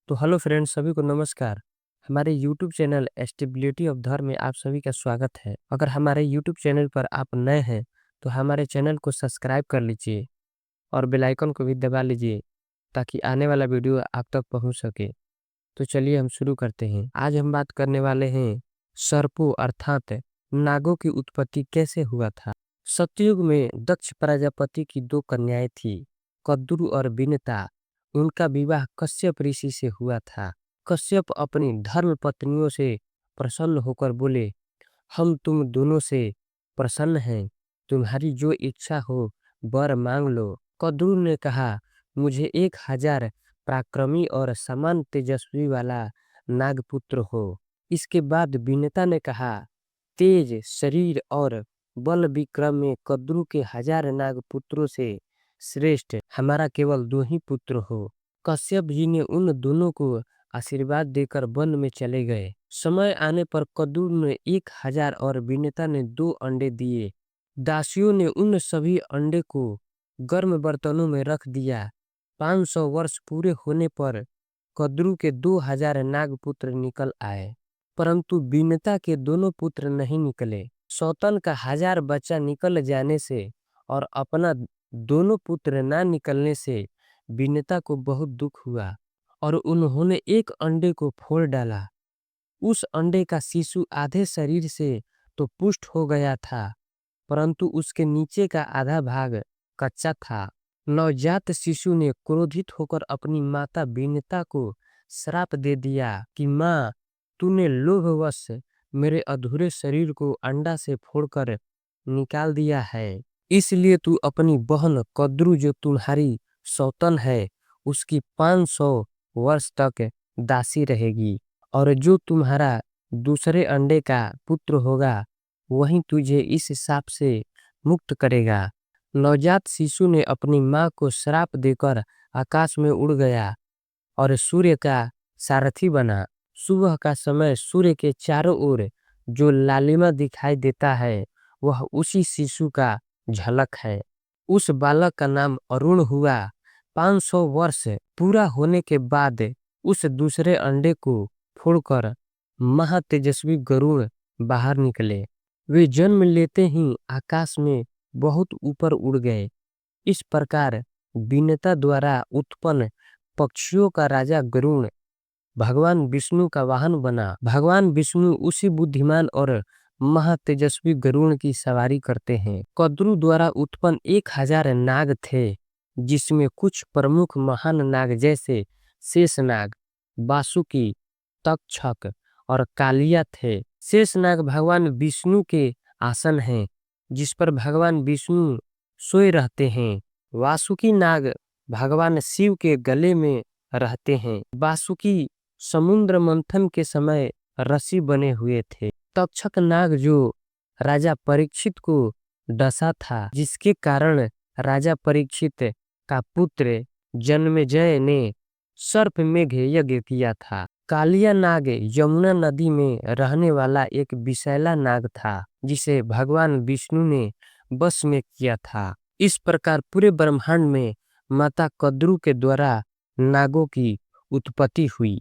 तो hello friends, सभी को नमस्कार। हमारे यूट्यूब चैनल स्टेबिलिटी ऑफ धर्म में आप सभी का स्वागत है। अगर हमारे यूट्यूब चैनल पर आप नए हैं तो हमारे चैनल को सब्सक्राइब कर लीजिए और बेल आइकन को भी दबा लीजिए ताकि आने वाला वीडियो आप तक पहुंच सके। तो चलिए हम शुरू करते हैं। आज हम बात करने वाले हैं सर्पों अर्थात नागों की उत्पत्ति कैसे हुआ था। सतयुग में दक्ष प्रजापति की दो कन्याएं थी, कद्रु और बिनता। उनका विवाह कश्यप ऋषि से हुआ था। कश्यप अपनी धर्म पत्नियों से प्रसन्न होकर बोले, हम तुम दोनों से प्रसन्न हैं, तुम्हारी जो इच्छा हो वर मांग लो। कद्रु ने कहा, मुझे 1000 पराक्रमी और समान तेजस्वी वाला नागपुत्र हो। इसके बाद बिनता ने कहा, तेज शरीर और बल विक्रम में कद्रु के 1000 नागपुत्रों से श्रेष्ठ हमारा केवल 2 ही पुत्र हो। कश्यप जी ने उन दोनों को आशीर्वाद देकर वन में चले गए। समय आने पर कद्रु ने 1000 और बिनता ने 2 अंडे दिए। दासियों ने उन सभी अंडे को गर्म बर्तनों में रख दिया। 500 वर्ष पूरे होने पर कद्रु के 2000 नागपुत्र निकल आए, परंतु बिनता के दोनों पुत्र नहीं निकले। सौतन का 1000 बच्चा निकल जाने से और अपना दोनों पुत्र ना निकलने से बिनता को बहुत दुख हुआ और उन्होंने एक अंडे को फोड़ डाला। उस अंडे का शिशु आधे शरीर से तो पुष्ट हो गया था, परंतु उसके नीचे का आधा भाग कच्चा था। नवजात शिशु ने क्रोधित होकर अपनी माता बिनता को श्राप दे दिया कि माँ, तूने लोभवश मेरे अधूरे शरीर को अंडा से फोड़कर निकाल दिया है, इसलिए तू अपनी बहन कद्रु जो तुम्हारी सौतन है उसकी 500 वर्ष तक दासी रहेगी, और जो तुम्हारा दूसरे अंडे का पुत्र होगा वही तुझे इस शाप से मुक्त करेगा। नवजात शिशु ने अपनी माँ को श्राप देकर आकाश में उड़ गया और सूर्य का सारथी बना। सुबह का समय सूर्य के चारों ओर जो लालिमा दिखाई देता है वह उसी शिशु का झलक है। उस बालक का नाम अरुण हुआ। 500 वर्ष पूरा होने के बाद उस दूसरे अंडे को फोड़कर महातेजस्वी गरुड़ बाहर निकले। वे जन्म लेते ही आकाश में बहुत ऊपर उड़ गए। इस प्रकार बिनता द्वारा उत्पन्न पक्षियों का राजा गरुड़ भगवान विष्णु का वाहन बना। भगवान विष्णु उसी बुद्धिमान और महातेजस्वी गरुड़ की सवारी करते हैं। कद्रु द्वारा उत्पन्न 1000 नाग थे, जिसमें कुछ प्रमुख महान नाग जैसे शेषनाग, वासुकी, तक्षक और कालिया थे। शेषनाग भगवान विष्णु के आसन हैं, जिस पर भगवान विष्णु सोए रहते हैं। वासुकी नाग भगवान शिव के गले में रहते हैं। वासुकी समुद्र मंथन के समय रस्सी बने हुए थे। तक्षक नाग जो राजा परीक्षित को डसा था, जिसके कारण राजा परीक्षित का पुत्र जन्मेजय ने सर्प मेघ यज्ञ किया था। कालिया नाग यमुना नदी में रहने वाला एक विषैला नाग था, जिसे भगवान विष्णु ने वश में किया था। इस प्रकार पूरे ब्रह्मांड में माता कद्रु के द्वारा नागों की उत्पत्ति हुई।